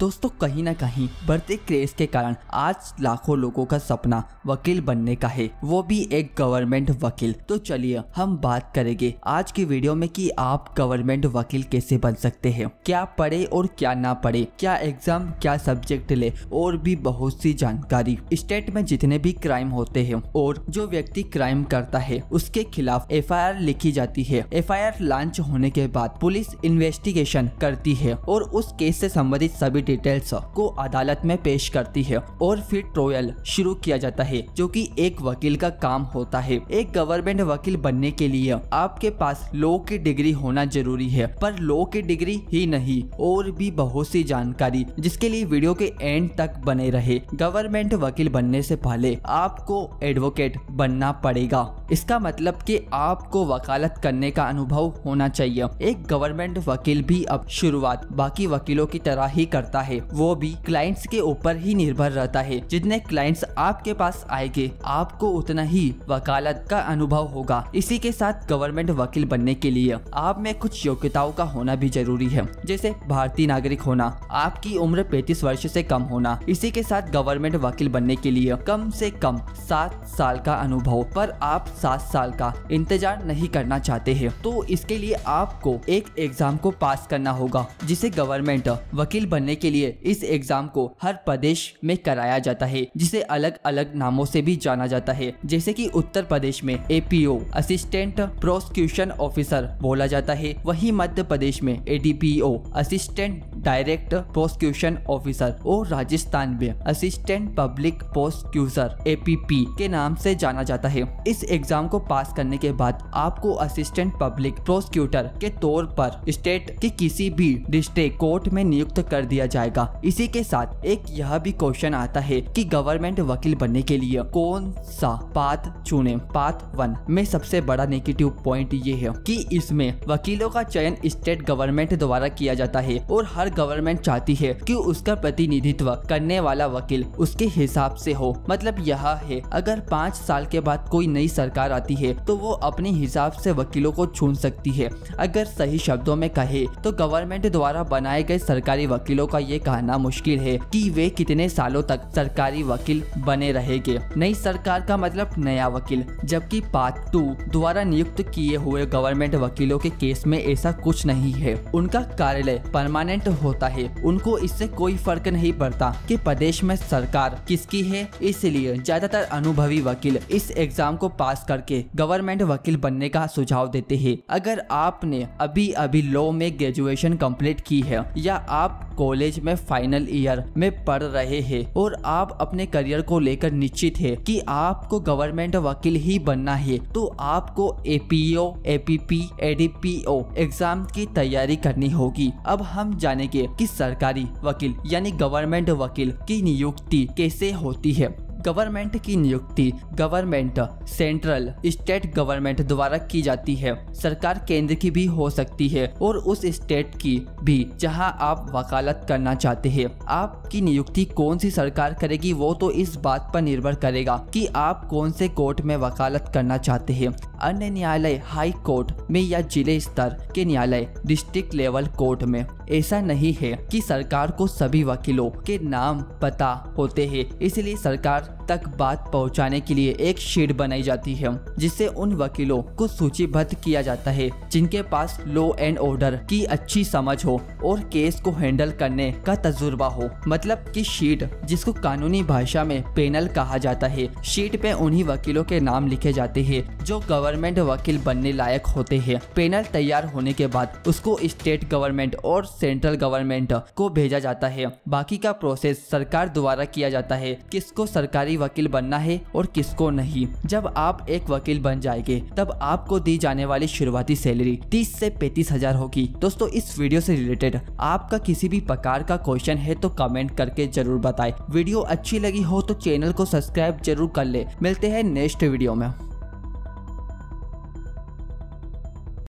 दोस्तों कहीं ना कहीं बढ़ते क्रेज के कारण आज लाखों लोगों का सपना वकील बनने का है, वो भी एक गवर्नमेंट वकील। तो चलिए हम बात करेंगे आज की वीडियो में कि आप गवर्नमेंट वकील कैसे बन सकते हैं, क्या पढ़े और क्या ना पढ़े, क्या एग्जाम, क्या सब्जेक्ट ले और भी बहुत सी जानकारी। स्टेट में जितने भी क्राइम होते हैं और जो व्यक्ति क्राइम करता है उसके खिलाफ FIR लिखी जाती है। FIR लॉन्च होने के बाद पुलिस इन्वेस्टिगेशन करती है और उस केस से संबंधित सभी डिटेल्स को अदालत में पेश करती है और फिर ट्रायल शुरू किया जाता है, जो कि एक वकील का काम होता है। एक गवर्नमेंट वकील बनने के लिए आपके पास लॉ की डिग्री होना जरूरी है, पर लॉ की डिग्री ही नहीं और भी बहुत सी जानकारी, जिसके लिए वीडियो के एंड तक बने रहे। गवर्नमेंट वकील बनने से पहले आपको एडवोकेट बनना पड़ेगा। इसका मतलब कि आपको वकालत करने का अनुभव होना चाहिए। एक गवर्नमेंट वकील भी अब शुरुआत बाकी वकीलों की तरह ही करता है, वो भी क्लाइंट्स के ऊपर ही निर्भर रहता है। जितने क्लाइंट्स आपके पास आएंगे आपको उतना ही वकालत का अनुभव होगा। इसी के साथ गवर्नमेंट वकील बनने के लिए आप में कुछ योग्यताओं का होना भी जरूरी है, जैसे भारतीय नागरिक होना, आपकी उम्र 35 वर्ष से कम होना। इसी के साथ गवर्नमेंट वकील बनने के लिए कम से कम 7 साल का अनुभव, पर आप 7 साल का इंतजार नहीं करना चाहते हैं तो इसके लिए आपको एक एग्जाम को पास करना होगा, जिसे गवर्नमेंट वकील बनने के लिए इस एग्जाम को हर प्रदेश में कराया जाता है, जिसे अलग अलग नामों से भी जाना जाता है। जैसे कि उत्तर प्रदेश में APO असिस्टेंट प्रोसिक्यूशन ऑफिसर बोला जाता है, वहीं मध्य प्रदेश में ADPO assistant direct prosecution officer और राजस्थान में असिस्टेंट पब्लिक प्रोसिक्यूटर APP के नाम से जाना जाता है। इस एग्जाम को पास करने के बाद आपको असिस्टेंट पब्लिक प्रोसिक्यूटर के तौर पर स्टेट के किसी भी डिस्ट्रिक्ट कोर्ट में नियुक्त कर दिया जाएगा। इसी के साथ एक यह भी क्वेश्चन आता है कि गवर्नमेंट वकील बनने के लिए कौन सा पाथ चुने। पाथ 1 में सबसे बड़ा नेगेटिव पॉइंट ये है कि इसमें वकीलों का चयन स्टेट गवर्नमेंट द्वारा किया जाता है और हर गवर्नमेंट चाहती है कि उसका प्रतिनिधित्व करने वाला वकील उसके हिसाब से हो। मतलब यह है, अगर 5 साल के बाद कोई नई सरकार आती है तो वो अपने हिसाब से वकीलों को चुन सकती है। अगर सही शब्दों में कहे तो गवर्नमेंट द्वारा बनाए गए सरकारी वकीलों का ये कहना मुश्किल है कि वे कितने सालों तक सरकारी वकील बने रहेंगे। नई सरकार का मतलब नया वकील, जबकि पार्ट 2 द्वारा नियुक्त किए हुए गवर्नमेंट वकीलों के केस में ऐसा कुछ नहीं है। उनका कार्यालय परमानेंट होता है, उनको इससे कोई फर्क नहीं पड़ता कि प्रदेश में सरकार किसकी है। इसलिए ज्यादातर अनुभवी वकील इस एग्जाम को पास करके गवर्नमेंट वकील बनने का सुझाव देते हैं। अगर आपने अभी लॉ में ग्रेजुएशन कंप्लीट की है या आप कॉलेज में फाइनल ईयर में पढ़ रहे हैं और आप अपने करियर को लेकर निश्चित है कि आपको गवर्नमेंट वकील ही बनना है, तो आपको APO, APP, ADPO एग्जाम की तैयारी करनी होगी। अब हम जानेंगे कि सरकारी वकील यानी गवर्नमेंट वकील की नियुक्ति कैसे होती है। गवर्नमेंट की नियुक्ति गवर्नमेंट, सेंट्रल, स्टेट गवर्नमेंट द्वारा की जाती है। सरकार केंद्र की भी हो सकती है और उस स्टेट की भी जहां आप वकालत करना चाहते हैं। आपकी नियुक्ति कौन सी सरकार करेगी वो तो इस बात पर निर्भर करेगा कि आप कौन से कोर्ट में वकालत करना चाहते हैं। अन्य न्यायालय हाई कोर्ट में या जिले स्तर के न्यायालय डिस्ट्रिक्ट लेवल कोर्ट में। ऐसा नहीं है कि सरकार को सभी वकीलों के नाम पता होते हैं, इसलिए सरकार तक बात पहुंचाने के लिए एक शीट बनाई जाती है, जिससे उन वकीलों को सूचीबद्ध किया जाता है जिनके पास लॉ एंड ऑर्डर की अच्छी समझ हो और केस को हैंडल करने का तजुर्बा हो। मतलब कि शीट, जिसको कानूनी भाषा में पैनल कहा जाता है, शीट पे उन्हीं वकीलों के नाम लिखे जाते हैं जो गवर्नमेंट वकील बनने लायक होते हैं। पैनल तैयार होने के बाद उसको स्टेट गवर्नमेंट और सेंट्रल गवर्नमेंट को भेजा जाता है। बाकी का प्रोसेस सरकार द्वारा किया जाता है, किसको सरकारी वकील बनना है और किसको नहीं। जब आप एक वकील बन जाएंगे तब आपको दी जाने वाली शुरुआती सैलरी 30 से 35 हजार होगी। दोस्तों इस वीडियो से रिलेटेड आपका किसी भी प्रकार का क्वेश्चन है तो कमेंट करके जरूर बताएं। वीडियो अच्छी लगी हो तो चैनल को सब्सक्राइब जरूर कर ले। मिलते हैं नेक्स्ट वीडियो में।